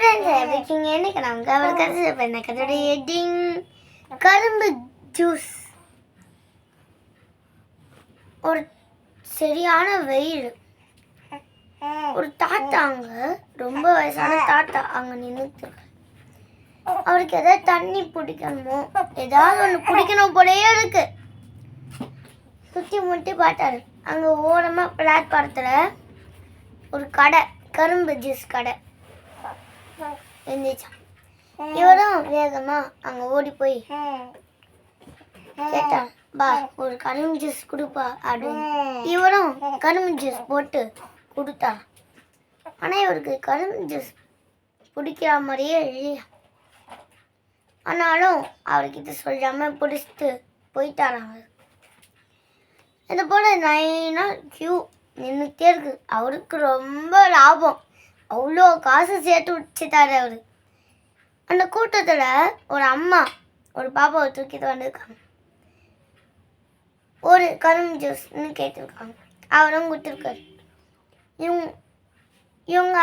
Friends எப்படி இருக்கீங்க? இன்னைக்கு நாங்கள் அவர் கதை பண்ண கதையோட ஹெட்டிங் கரும்பு ஜூஸ். ஒரு சரியான வெயில். ஒரு தாத்தா அங்கே ரொம்ப வயசான தாத்தா அங்கே நின்றுட்டு அவருக்கு எதாவது தண்ணி பிடிக்கணுமோ ஏதாவது ஒன்று பிடிக்கணும் போலயே இருக்கு. சுற்றி முட்டி பார்த்தாரு. அங்கே ஓரமாக பிளாட்பாரத்தில் ஒரு கடை, கரும்பு ஜூஸ் கடை இருந்துச்சான். இவரும் வேகமா அங்க ஓடி போய் கேட்டான், பா ஒரு கரும்பு ஜூஸ் கொடுப்பா அப்படின்னு. இவரும் கரும்பு ஜூஸ் போட்டு கொடுத்தா. ஆனா இவருக்கு கரும்பு ஜூஸ் பிடிக்கிற மாதிரியே இல்லையா. ஆனாலும் அவர்கிட்ட சொல்லாம பிடிச்சிட்டு போயிட்டாராங்க. இது போல 9 நாள் கியூ நின்றுட்டே இருக்கு. அவருக்கு ரொம்ப லாபம். அவ்வளோ காசு சேர்த்து வச்சுட்டாரு அவரு. அந்த கூட்டத்தில் ஒரு அம்மா ஒரு பாப்பாவை தூக்கிட்டு வந்திருக்காங்க. ஒரு கரும்பு ஜூஸ்ன்னு கேட்டிருக்காங்க. அவரும் கொடுத்துருக்காரு. இவங்க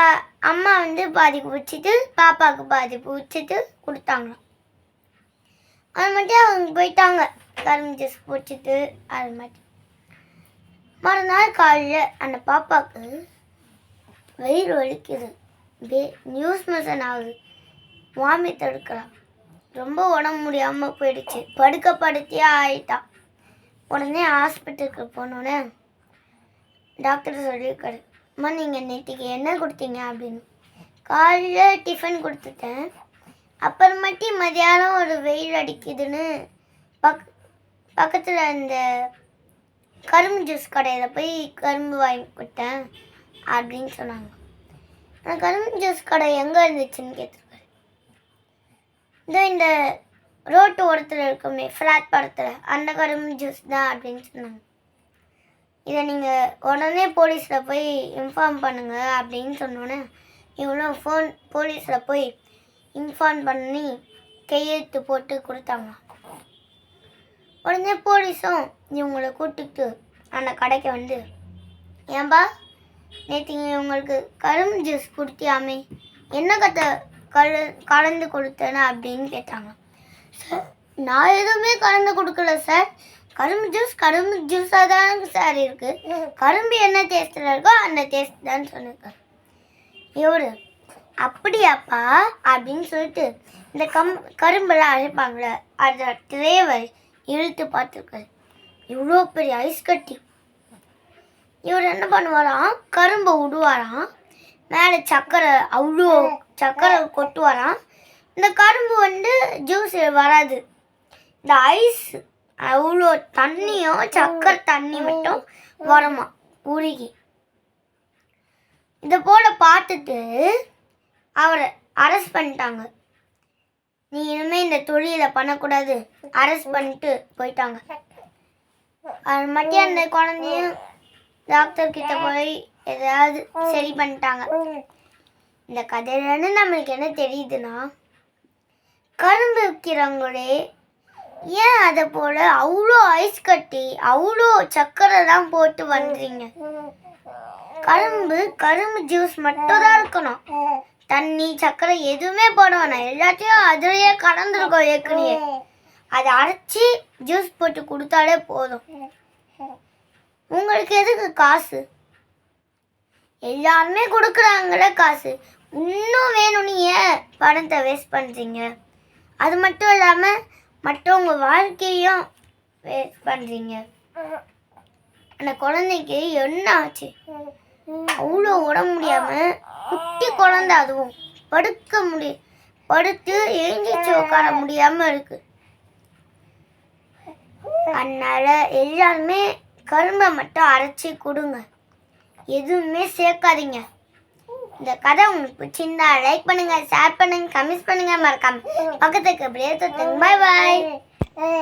அம்மா பாதி குடிச்சிட்டு பாப்பாவுக்கு பாதி குடிச்சிட்டு கொடுத்தாங்களாம். அது மட்டும் அவங்க போயிட்டாங்க கரும்பு ஜூஸ் குடிச்சிட்டு. அது மட்டும் மறுநாள் காலையில் அந்த பாப்பாவுக்கு வயிறு வலிக்குது, நியூஸ் மோஷன் ஆகுது, வாமிட் எடுக்கலாம், ரொம்ப உடம்பு முடியாமல் போயிடுச்சு, படுத்தியே ஆயிட்டான். உடனே ஹாஸ்பிட்டலுக்கு போனோடனே டாக்டர் சொல்லியிருக்காரு, அம்மா நீங்கள் நேற்றுக்கு என்ன கொடுத்தீங்க அப்படின்னு. காலையில் டிஃபன் கொடுத்துட்டேன், அப்புறமேட்டி மதியானம் ஒரு வெயில் அடிக்குதுன்னு பக்கத்தில் இந்த கரும்பு ஜூஸ் கடையில் போய் கரும்பு வாங்கி கொடுத்தேன் அப்படின்னு சொன்னாங்க. அந்த கரும்பு ஜூஸ் கடை எங்கே இருந்துச்சுன்னு கேட்டிருக்காரு. இந்த ரோட்டு ஓரத்தில் இருக்குமே பிளாட்பாரத்தில், அந்த கரும்பு ஜூஸ் தான் அப்படின்னு சொன்னாங்க. இதை நீங்கள் உடனே போலீஸில் போய் இன்ஃபார்ம் பண்ணுங்க அப்படின்னு சொன்னோன்னே இவ்வளோ போலீஸில் போய் இன்ஃபார்ம் பண்ணி கையெழுத்து போட்டு கொடுத்தாங்க. உடனே போலீஸும் இவங்களை கூப்பிட்டு அந்த கடைக்கு ஏன்பா நேற்று உங்களுக்கு கரும்பு ஜூஸ் கொடுத்தியாமே, என்ன கலந்து கொடுத்தேன்னு அப்படின்னு கேட்டாங்க. சார் நான் எதுவுமே கலந்து கொடுக்கல சார், கரும்பு ஜூஸாக தானே சார் இருக்குது, கரும்பு என்ன டேஸ்ட்டில் இருக்கோ அந்த டேஸ்ட் தான் சொன்னிருக்காரு. இவரு அப்படியாப்பா அப்படின்னு சொல்லிட்டு இந்த கரும்பெல்லாம் அழைப்பாங்களே அதை ட்ரேவை இழுத்து பார்த்துருக்காரு. இவ்வளோ பெரிய ஐஸ் கட்டி. இவர் என்ன பண்ணுவாராம், கரும்பை விடுவாராம், மேலே அவ்வளோ சக்கரை கொட்டுவாராம். இந்த கரும்பு ஜூஸ் வராது, இந்த ஐஸ் அவ்வளோ தண்ணியும் சக்கரை தண்ணி மட்டும் வருமா உருகி. இதை போல் பார்த்துட்டு அவரை அரெஸ்ட் பண்ணிட்டாங்க. நீ இனிமேல் இந்த தொழிலை பண்ணக்கூடாது, அரெஸ்ட் பண்ணிட்டு போயிட்டாங்க. அது மட்டும் அந்த குழந்தையும் டாக்டர்கிட்ட போய் ஏதாவது சரி பண்ணிட்டாங்க. இந்த கதையிலேருந்து நம்மளுக்கு என்ன தெரியுதுன்னா, கரும்பு விற்கிறவங்களே ஏன் அதை போல அவ்வளோ ஐஸ் கட்டி அவ்வளோ சக்கரை தான் போட்டு வந்துறீங்க. கரும்பு ஜூஸ் மட்டும் தான் இருக்கணும், தண்ணி சக்கரை எதுவுமே போட வேணாம், எல்லாத்தையும் அதுலேயே கலந்துருக்கோம் ஏற்கனவே. அதை அரைச்சி ஜூஸ் போட்டு கொடுத்தாலே போதும். உங்களுக்கு எதுக்கு காசு? எல்லாருமே கொடுக்குறாங்களே காசு, இன்னும் வேணும்னு ஏன் பணத்தை வேஸ்ட் பண்ணுறீங்க? அது மட்டும் இல்லாமல் மற்றவங்க வாழ்க்கையும் வேஸ்ட் பண்ணுறீங்க. அந்த குழந்தைக்கு என்ன ஆச்சு? அவ்வளோ உடம்பு முடியாமல் குட்டி குழந்தை, அதுவும் படுத்து எழுந்திரிச்சு உட்கார முடியாமல் இருக்கு. அதனால எல்லாருமே கரும்பை மட்டும் அரைச்சி கொடுங்க, எதுவுமே சேர்க்காதீங்க. இந்த கதை உங்களுக்கு பிடிச்சிருந்தா லைக் பண்ணுங்க, ஷேர் பண்ணுங்க, கமெண்ட் பண்ணுங்க, மறக்காம பக்கத்துக்கு அப்படியே தொட்டுங்க. பாய் பாய்.